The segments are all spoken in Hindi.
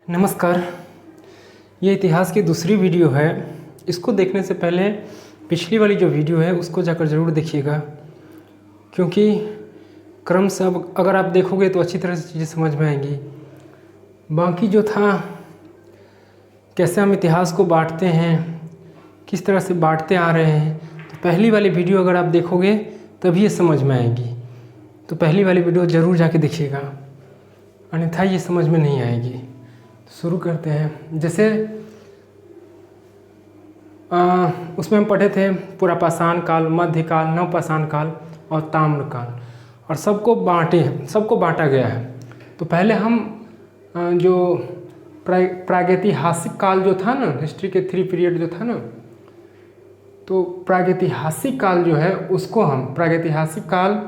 नमस्कार। ये इतिहास की दूसरी वीडियो है। इसको देखने से पहले पिछली वाली जो वीडियो है उसको जाकर ज़रूर देखिएगा, क्योंकि क्रम से अब अगर आप देखोगे तो अच्छी तरह से चीज़ें समझ में आएंगी। बाकी जो था, कैसे हम इतिहास को बांटते हैं, किस तरह से बांटते आ रहे हैं, तो पहली वाली वीडियो अगर आप देखोगे तभी ये समझ में आएगी। तो पहली वाली वीडियो ज़रूर जाके देखिएगा, अन्यथा ये समझ में नहीं आएगी। शुरू करते हैं। जैसे उसमें हम पढ़े थे पुरापाषाण काल, मध्यकाल, नवपाषाण काल और ताम्रकाल, और सबको बांटा गया है। तो पहले हम जो प्रागैतिहासिक काल जो था ना, हिस्ट्री के 3 पीरियड जो था ना, तो प्रागैतिहासिक काल जो है उसको हम प्रागैतिहासिक काल,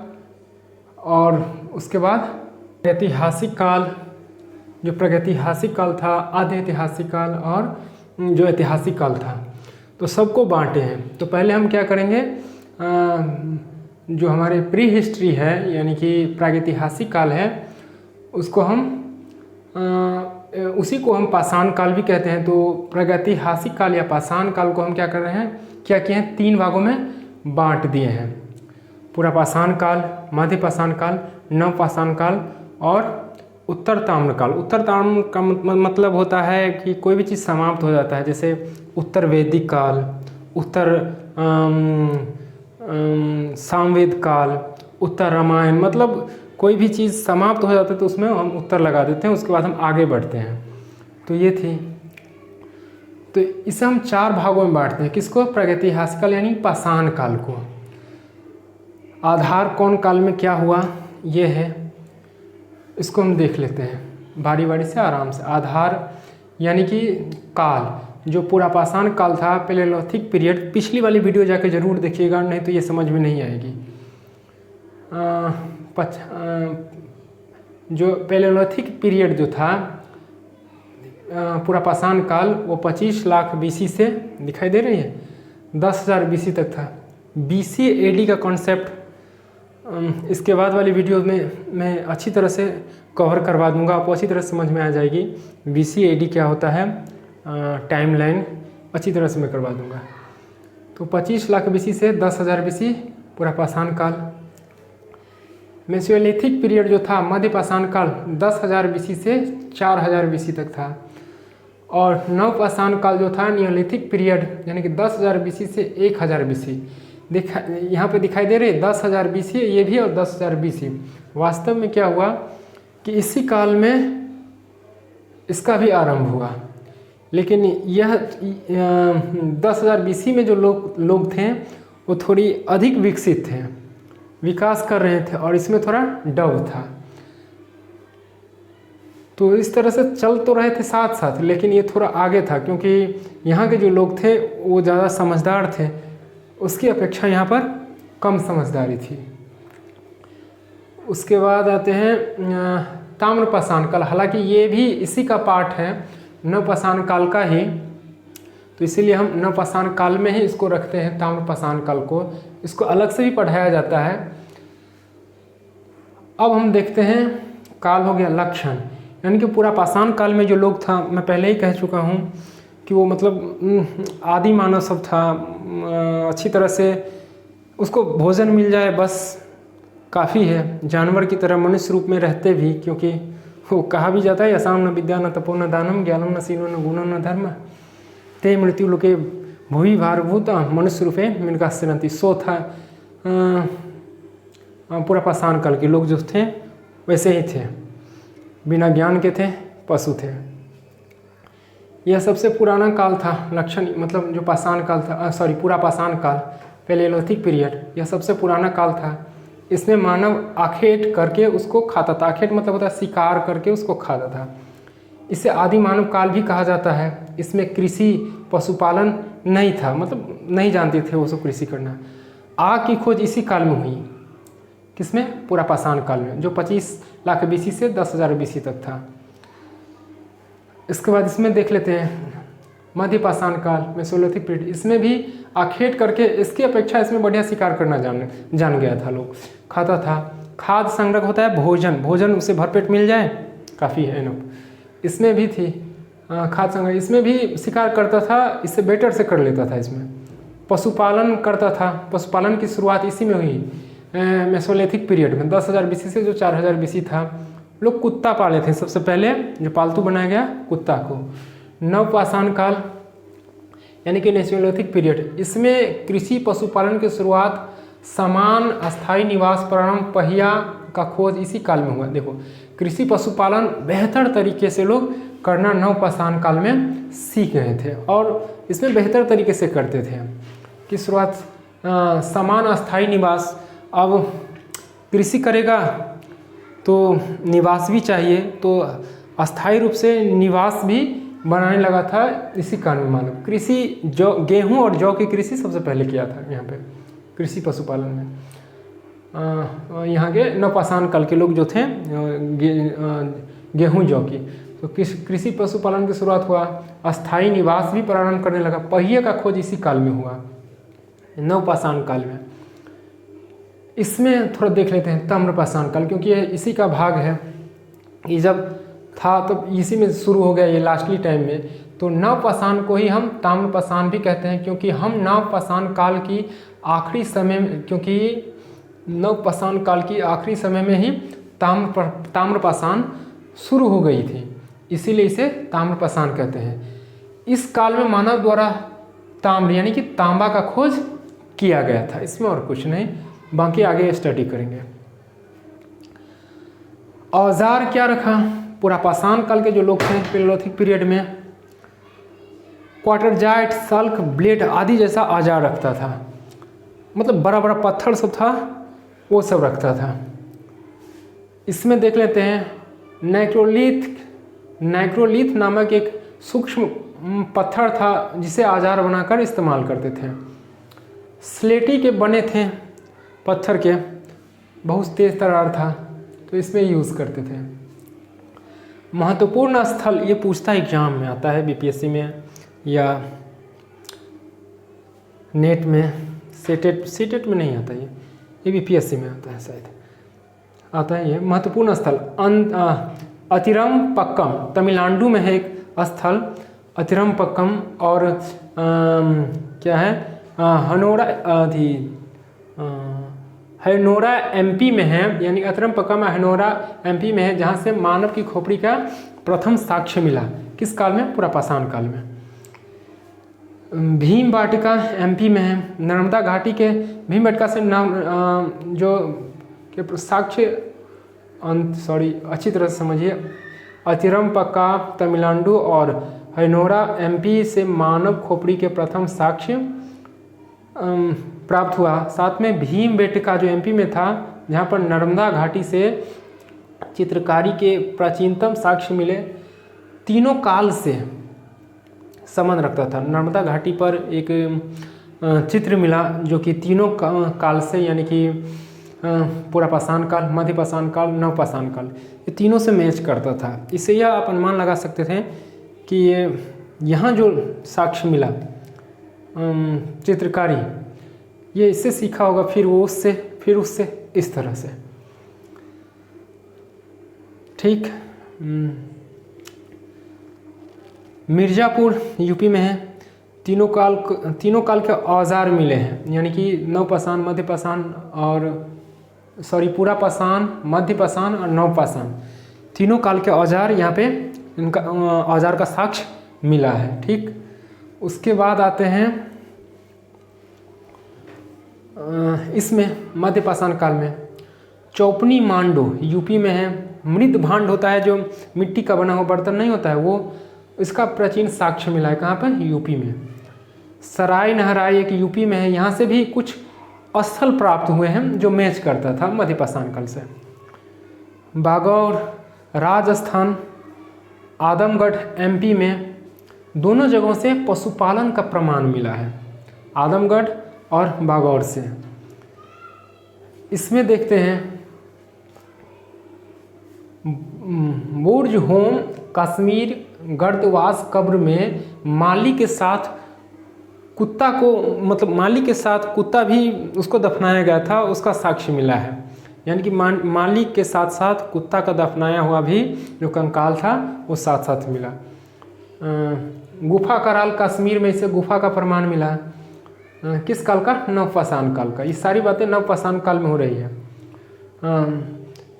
और उसके बाद ऐतिहासिक काल, जो प्रागैतिहासिक काल था, आधे ऐतिहासिक काल और जो ऐतिहासिक काल था, तो सबको बांटे हैं। तो पहले हम क्या करेंगे, जो हमारे प्री हिस्ट्री है यानी कि प्रागैतिहासिक काल है, उसको हम उसी को हम पाषाण काल भी कहते हैं। तो प्रागैतिहासिक काल या पाषाण काल को हम क्या कर रहे हैं, क्या किए हैं, 3 भागों में बांट दिए हैं। पुरापाषाण काल, मध्य पाषाण काल, नवपाषाण काल और उत्तर ताम्रकाल। उत्तर ताम्र का मतलब होता है कि कोई भी चीज़ समाप्त हो जाता है, जैसे उत्तर वैदिक काल, उत्तर सामवेद काल, उत्तर रामायण, मतलब कोई भी चीज़ समाप्त हो जाता है तो उसमें हम उत्तर लगा देते हैं, उसके बाद हम आगे बढ़ते हैं। तो ये थी। तो इसे हम 4 भागों में बांटते हैं। किसको? प्रागैतिहासिक काल यानी पाषाण काल को। आधार कौन काल में क्या हुआ ये है, इसको हम देख लेते हैं बारी बारी से, आराम से। आधार यानी कि काल, जो पुरापाषाण काल था, पैलेओलिथिक पीरियड। पिछली वाली वीडियो जाके ज़रूर देखिएगा, नहीं तो ये समझ में नहीं आएगी। जो पैलेओलिथिक पीरियड जो था, पुरापाषाण काल, वो 25 लाख BC से, दिखाई दे रही है, 10,000 BC तक था। BC AD का कॉन्सेप्ट इसके बाद वाली वीडियो में मैं अच्छी तरह से कवर करवा दूंगा, आपको अच्छी तरह से समझ में आ जाएगी BC AD क्या होता है, टाइमलाइन अच्छी तरह से मैं करवा दूंगा। तो 25 लाख BC से 10,000 BC पुरापाषाण काल। मेसोलिथिक पीरियड जो था, मध्यपाषाण काल, 10,000 BC से 4,000 BC तक था। और नवपाषाण काल जो था, नियोलिथिक पीरियड, यानी कि 10,000 BC से 1,000 BC। यहाँ पे दिखाई दे रहे 10,000 BC ये भी और 10,000 BC। वास्तव में क्या हुआ कि इसी काल में इसका भी आरंभ हुआ, लेकिन यह 10,000 BC में जो लोग थे वो थोड़ी अधिक विकसित थे, विकास कर रहे थे, और इसमें थोड़ा डब था। तो इस तरह से चल तो रहे थे साथ साथ, लेकिन ये थोड़ा आगे था, क्योंकि यहाँ के जो लोग थे वो ज़्यादा समझदार थे, उसकी अपेक्षा यहाँ पर कम समझदारी थी। उसके बाद आते हैं ताम्रपाषाण काल। हालांकि ये भी इसी का पार्ट है, नवपाषाण काल का ही, तो इसीलिए हम नवपाषाण काल में ही इसको रखते हैं, ताम्रपाषाण काल को। इसको अलग से भी पढ़ाया जाता है। अब हम देखते हैं काल हो गया लक्षण, यानी कि पुरापाषाण काल में जो लोग था, मैं पहले ही कह चुका हूँ कि वो मतलब आदि मानव सब था। अच्छी तरह से उसको भोजन मिल जाए बस काफ़ी है, जानवर की तरह मनुष्य रूप में रहते भी, क्योंकि वो कहा भी जाता है यसाम न विद्या न तपो न दानम ज्ञानम न शीलो न गुणो न धर्म ते मृत्यु लोके भूवि भारभूत मनुष्य रूपे मिनका सिरंती। सो था पुरापाषाण काल के लोग जो थे वैसे ही थे, बिना ज्ञान के थे, पशु थे। यह सबसे पुराना काल था, लक्षण मतलब जो पाषाण काल था, पुरापाषाण काल, पैलेओलिथिक पीरियड, यह सबसे पुराना काल था। इसमें मानव आखेट करके उसको खाता था। आखेट मतलब होता है शिकार करके उसको खाता था। इसे आदि मानव काल भी कहा जाता है। इसमें कृषि पशुपालन नहीं था, मतलब नहीं जानते थे वो सब कृषि करना। आग की खोज इसी काल में हुई। किसमें? पुरापाषाण काल में, जो 25 लाख BC से 10,000 BC तक था। इसके बाद इसमें देख लेते हैं मध्यपाषाण काल, मेसोलिथिक पीरियड। इसमें भी आखेट करके, इसकी अपेक्षा इसमें बढ़िया शिकार करना जान गया था, लोग खाता था। खाद्य संग्रह होता है भोजन, भोजन उसे भरपेट मिल जाए काफ़ी है इनफ। इसमें भी थी खाद्य संग्रह, इसमें भी शिकार करता था, इससे बेटर से कर लेता था। इसमें पशुपालन करता था, पशुपालन की शुरुआत इसी में हुई मेसोलिथिक पीरियड में 10,000 BC से जो 4,000 BC था। लोग कुत्ता पाले थे सबसे पहले, जो पालतू बनाया गया कुत्ता को। नवपाषाण काल यानी कि मेसोलिथिक पीरियड, इसमें कृषि पशुपालन की शुरुआत, समान अस्थायी निवास प्रारंभ, पहिया का खोज इसी काल में हुआ। देखो, कृषि पशुपालन बेहतर तरीके से लोग करना नवपाषाण काल में सीख गए थे और इसमें बेहतर तरीके से करते थे। कि शुरुआत समान अस्थायी निवास, अब कृषि करेगा तो निवास भी चाहिए, तो अस्थायी रूप से निवास भी बनाने लगा था इसी काल में। मानव कृषि, जो गेहूं और जौ की कृषि सबसे पहले किया था यहाँ पे कृषि पशुपालन में। यहाँ के नवपाषाण काल के लोग जो थे गेहूं जौ की, तो कृषि पशुपालन की शुरुआत हुआ, अस्थायी निवास भी प्रारंभ करने लगा, पहिए का खोज इसी काल में हुआ नवपाषाण काल में। इसमें थोड़ा देख लेते हैं ताम्रपाषाण काल, क्योंकि ये इसी का भाग है। ये जब था तब इसी में शुरू हो गया, ये लास्टली टाइम में। तो नवपाषाण को ही हम ताम्रपाषाण भी कहते हैं, क्योंकि हम नवपाषाण काल की आखिरी समय में, क्योंकि नवपाषाण काल की आखिरी समय में ही ताम्रपाषाण शुरू हो गई थी, इसीलिए इसे ताम्रपाषाण कहते हैं। इस काल में मानव द्वारा ताम्र यानी कि तांबा का खोज किया गया था, इसमें और कुछ नहीं, बाकी आगे स्टडी करेंगे। औजार क्या रखा? पुरापाषाण काल के जो लोग थे पेलोलिथिक पीरियड में, क्वार्टरजाइट, सल्क, ब्लेड आदि जैसा औजार रखता था। मतलब बड़ा बड़ा पत्थर सब था, वो सब रखता था। इसमें देख लेते हैं नाइक्रोलिथ नामक एक सूक्ष्म पत्थर था, जिसे औजार बनाकर इस्तेमाल करते थे। स्लेटी के बने थे पत्थर के, बहुत तेज तरार था, तो इसमें यूज़ करते थे। महत्वपूर्ण स्थल, ये पूछता एग्जाम में आता है, बीपीएससी में या नेट में, सीटेट में नहीं आता ये बीपीएससी में आता है, शायद आता है ये। महत्वपूर्ण स्थल अतिरमपक्कम, तमिलनाडु में है एक स्थल अतिरमपक्कम, और क्या है हनोरा एमपी में है, यानी अतिरमपक्कम हनोरा एमपी में है, जहाँ से मानव की खोपड़ी का प्रथम साक्ष्य मिला। किस काल में? पुरापाषाण काल में। भीमबाटिका एमपी में है, नर्मदा घाटी के भीमबाटिका से जो के साक्ष्य अच्छी तरह से समझिए, अतिरमपक्का तमिलनाडु और हनोरा एमपी से मानव खोपड़ी के प्रथम साक्ष्य प्राप्त हुआ। साथ में भीमबेटका जो एमपी में था, जहाँ पर नर्मदा घाटी से चित्रकारी के प्राचीनतम साक्ष्य मिले। तीनों काल से संबंध रखता था। नर्मदा घाटी पर एक चित्र मिला जो कि तीनों काल से, यानी कि पुरापाषाण काल, मध्यपाषाण काल, नवपाषाण काल, ये तीनों से मैच करता था। इससे यह आप अनुमान लगा सकते थे कि यहाँ जो साक्ष्य मिला चित्रकारी, ये इससे सीखा होगा, फिर वो उससे, फिर उससे, इस तरह से। ठीक। मिर्ज़ापुर यूपी में है। तीनों काल के औजार मिले हैं, यानी कि नवपाषाण, मध्यपाषाण और पुरापाषाण, मध्यपाषाण और नवपाषाण, तीनों काल के औजार यहाँ पे इनका औजार का साक्ष्य मिला है। ठीक। उसके बाद आते हैं इसमें मध्यपाषाण काल में चौपनी मांडो यूपी में है। मृद भांड होता है, जो मिट्टी का बना हुआ बर्तन नहीं होता है, वो इसका प्राचीन साक्ष्य मिला है। कहाँ पर? यूपी में। सराय नहराई एक यूपी में है, यहाँ से भी कुछ स्थल प्राप्त हुए हैं जो मैच करता था मध्यपाषाण काल से। बागौर राजस्थान, आदमगढ़ एमपी में, दोनों जगहों से पशुपालन का प्रमाण मिला है, आदमगढ़ और बागौर से। इसमें देखते हैं बुर्ज होम कश्मीर गर्दवास कब्र में माली के साथ कुत्ता को, मतलब माली के साथ कुत्ता भी उसको दफनाया गया था, उसका साक्ष्य मिला है। यानी कि माली के साथ साथ कुत्ता का दफनाया हुआ भी जो कंकाल था वो साथ साथ मिला। गुफा कराल कश्मीर में इसे गुफा का प्रमाण मिला। किस काल का? नवपाषाण काल का। ये सारी बातें नवपाषाण काल में हो रही है।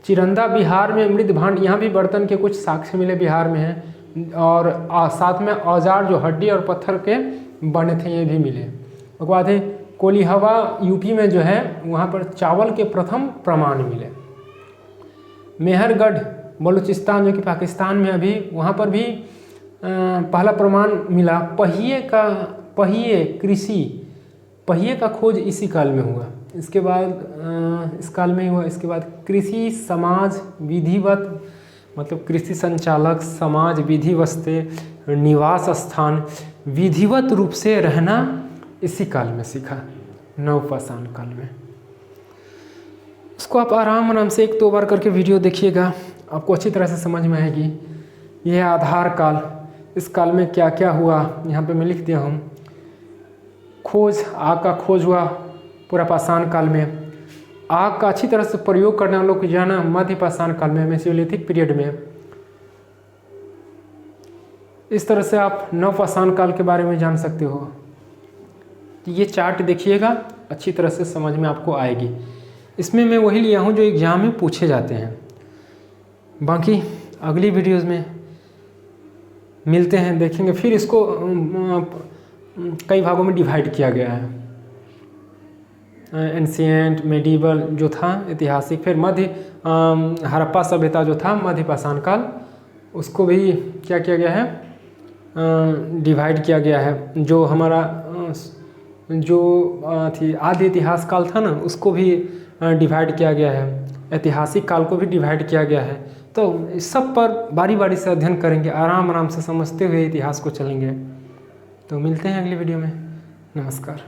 चिरंदा बिहार में मृद भांड, यहाँ भी बर्तन के कुछ साक्ष्य मिले बिहार में हैं। और साथ में औजार जो हड्डी और पत्थर के बने थे ये भी मिले। उसके बाद है कोलिहवा यूपी में जो है वहाँ पर चावल के प्रथम प्रमाण मिले। मेहरगढ़ बलूचिस्तान जो कि पाकिस्तान में अभी, वहाँ पर भी पहला प्रमाण मिला। पहिए का खोज इसी काल में हुआ। इसके बाद इस काल में ही हुआ। इसके बाद कृषि समाज विधिवत, मतलब कृषि संचालक, समाज विधि वस्ते, निवास स्थान, विधिवत रूप से रहना इसी काल में सीखा, नवपाषाण काल में। इसको आप आराम से 1-2 बार करके वीडियो देखिएगा, आपको अच्छी तरह से समझ में आएगी। यह है आधार काल। इस काल में क्या क्या हुआ यहाँ पे मैं लिख दिया हूँ। खोज, आग का खोज हुआ पूरा पाषाण काल में। आग का अच्छी तरह से प्रयोग करना हम लोग को जाना मध्य पाषाण काल में, मेसोलिथिक पीरियड में। इस तरह से आप नवपाषाण काल के बारे में जान सकते हो। ये चार्ट देखिएगा, अच्छी तरह से समझ में आपको आएगी। इसमें मैं वही लिया हूँ जो एग्जाम में पूछे जाते हैं। बाकी अगली वीडियोज़ में मिलते हैं, देखेंगे। फिर इसको कई भागों में डिवाइड किया गया है। एंशिएंट, मेडिवल जो था ऐतिहासिक, फिर मध्य हड़प्पा सभ्यता जो था मध्य पाषाण काल, उसको भी क्या किया गया है, डिवाइड किया गया है। जो हमारा जो थी आदि इतिहास काल था ना, उसको भी डिवाइड किया गया है। ऐतिहासिक काल को भी डिवाइड किया गया है। तो सब पर बारी बारी से अध्ययन करेंगे, आराम से समझते हुए इतिहास को चलेंगे। तो मिलते हैं अगली वीडियो में। नमस्कार।